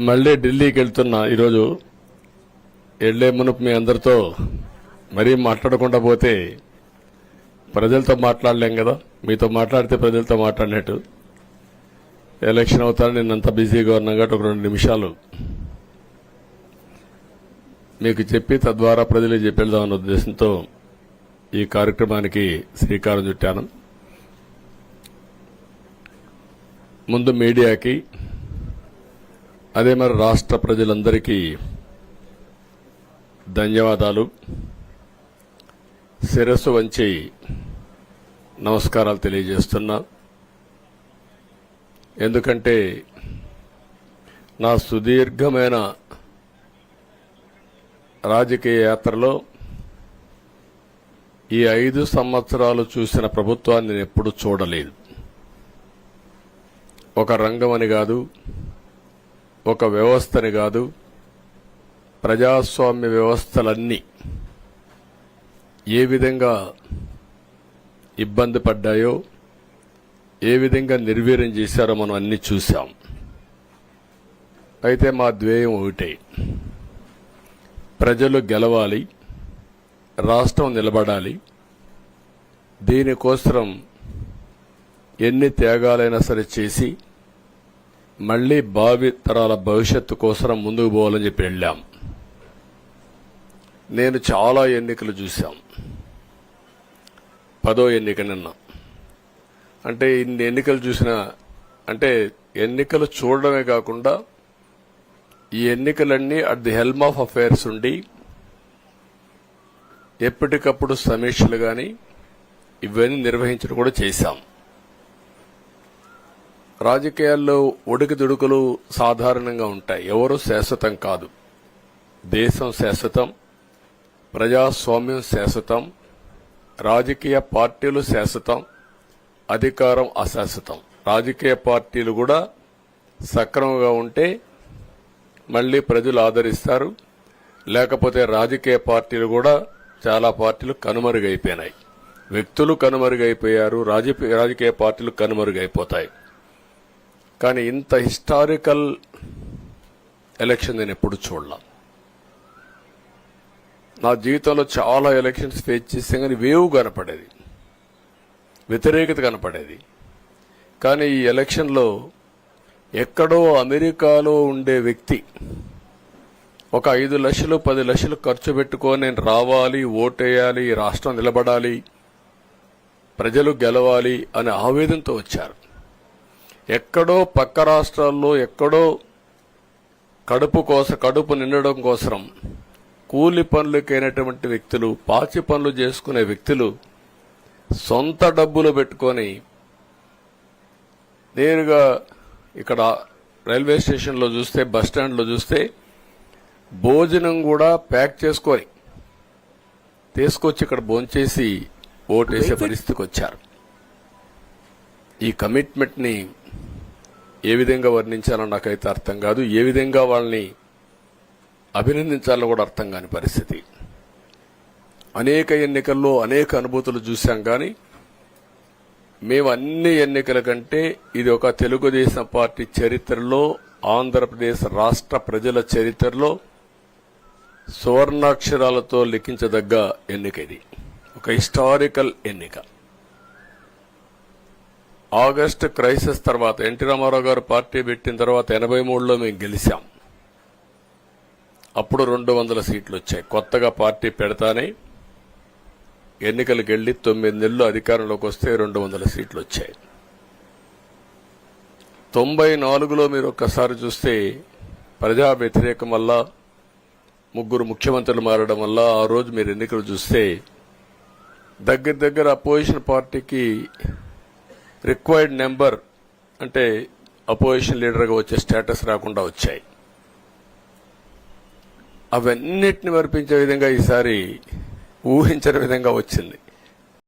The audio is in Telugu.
మళ్ళీ ఢిల్లీకి వెళ్తున్నా. ఈరోజు వెళ్లే మునుపు మీ అందరితో మరీ మాట్లాడకుండా పోతే ప్రజలతో మాట్లాడలేం కదా. మీతో మాట్లాడితే ప్రజలతో మాట్లాడినట్టు. ఎలక్షన్ అవుతారు, నిన్నంత బిజీగా ఉన్నా కాబట్టి ఒక 2 నిమిషాలు మీకు చెప్పి తద్వారా ప్రజలకు చెప్పేద్దామన్న ఉద్దేశంతో ఈ కార్యక్రమానికి శ్రీకారం చుట్టాను. ముందు మీడియాకి, అదే మరి రాష్ట్ర ప్రజలందరికీ ధన్యవాదాలు. శిరస్సు వంచి నమస్కారాలు తెలియజేస్తున్నా. ఎందుకంటే నా సుదీర్ఘమైన రాజకీయ యాత్రలో ఈ 5 సంవత్సరాలు చూసిన ప్రభుత్వాన్ని నేను ఎప్పుడూ చూడలేదు. ఒక రంగం అని కాదు, ఒక వ్యవస్థని కాదు, ప్రజాస్వామ్య వ్యవస్థలన్నీ ఏ విధంగా ఇబ్బంది పడ్డాయో, ఏ విధంగా నిర్వీర్యం చేశారో మనం అన్ని చూశాం. అయితే మా ధ్యేయం ఒకటే, ప్రజలు గెలవాలి, రాష్ట్రం నిలబడాలి. దీనికోసం ఎన్ని త్యాగాలైనా సరే చేసి మళ్లీ భావి తరాల భవిష్యత్తు కోసం ముందుకు పోవాలని చెప్పి వెళ్ళాం. నేను చాలా ఎన్నికలు చూశాం. 10వ ఎన్నిక నిన్న. అంటే ఇన్ని ఎన్నికలు చూసినా, అంటే ఎన్నికలు చూడడమే కాకుండా ఈ ఎన్నికలన్నీ at the helm of affairs ఉండి ఎప్పటికప్పుడు సమీక్షలు గాని ఇవన్నీ నిర్వహించడం కూడా చేశాం. రాజకీయాల్లో ఒడికిదుడుకులు సాధారణంగా ఉంటాయి. ఎవరు శాశ్వతం కాదు. దేశం శాశ్వతం, ప్రజాస్వామ్యం శాశ్వతం, రాజకీయ పార్టీలు శాశ్వతం, అధికారం అశాశ్వతం. రాజకీయ పార్టీలు కూడా సక్రమంగా ఉంటే మళ్లీ ప్రజలు ఆదరిస్తారు. లేకపోతే రాజకీయ పార్టీలు కూడా చాలా పార్టీలు కనుమరుగైపోయినాయి. వ్యక్తులు కనుమరుగైపోయారు, రాజకీయ పార్టీలు కనుమరుగైపోతాయి. కానీ ఇంత హిస్టారికల్ ఎలక్షన్ నేను ఎప్పుడు చూడలా. నా జీవితంలో చాలా ఎలక్షన్స్ ఫేస్ చేస్తే కానీ వేవ్ కనపడేది, వ్యతిరేకత కనపడేది. కానీ ఈ ఎలక్షన్లో ఎక్కడో అమెరికాలో ఉండే వ్యక్తి ఒక 5 లక్షలు 10 లక్షలు ఖర్చు పెట్టుకొని నేను రావాలి, ఓటేయాలి, రాష్ట్రం నిలబడాలి, ప్రజలు గెలవాలి అనే ఆవేదనతో వచ్చారు. ఎక్కడో పక్క రాష్ట్రాల్లో ఎక్కడో కడుపు నిండడం కోసం కూలి పనులకైనటువంటి వ్యక్తులు, పాచి పనులు చేసుకునే వ్యక్తులు సొంత డబ్బులు పెట్టుకొని నేరుగా ఇక్కడ రైల్వే స్టేషన్లో చూస్తే, బస్టాండ్లో చూస్తే భోజనం కూడా ప్యాక్ చేసుకొని తీసుకొచ్చి ఇక్కడ భోంచేసి ఓటేసే పరిస్థితికి వచ్చారు. ఈ కమిట్మెంట్ ని ఏ విధంగా వర్ణించాలో నాకైతే అర్థం కాదు. ఏ విధంగా వాళ్ళని అభినందించాలో కూడా అర్థం కాని పరిస్థితి. అనేక ఎన్నికల్లో అనేక అనుభూతులు చూశాం. కానీ మేము అన్ని ఎన్నికల కంటే ఇది ఒక తెలుగుదేశం పార్టీ చరిత్రలో, ఆంధ్రప్రదేశ్ రాష్ట్ర ప్రజల చరిత్రలో సువర్ణాక్షరాలతో లిఖించదగ్గ ఎన్నిక. ఇది ఒక హిస్టారికల్ ఎన్నిక. ఆగస్టు క్రైసిస్ తర్వాత, ఎన్టీ రామారావు గారు పార్టీ పెట్టిన తర్వాత 83లో మేము గెలిచాం. అప్పుడు 200 సీట్లు వచ్చాయి. కొత్తగా పార్టీ పెడతానే ఎన్నికలకు వెళ్లి 9 నెలలు అధికారంలోకి వస్తే 200 సీట్లు వచ్చాయి. 94లో మీరు ఒక్కసారి చూస్తే ప్రజా వ్యతిరేకం వల్ల 3 ముఖ్యమంత్రులు మారడం వల్ల ఆ రోజు మీరు ఎన్నికలు చూస్తే దగ్గర అపోజిషన్ పార్టీకి రిక్వైర్డ్ నెంబర్, అంటే అపోజిషన్ లీడర్గా వచ్చే స్టేటస్ రాకుండా వచ్చాయి. అవన్నిటిని వర్పించే విధంగా ఈసారి ఊహించని విధంగా వచ్చింది.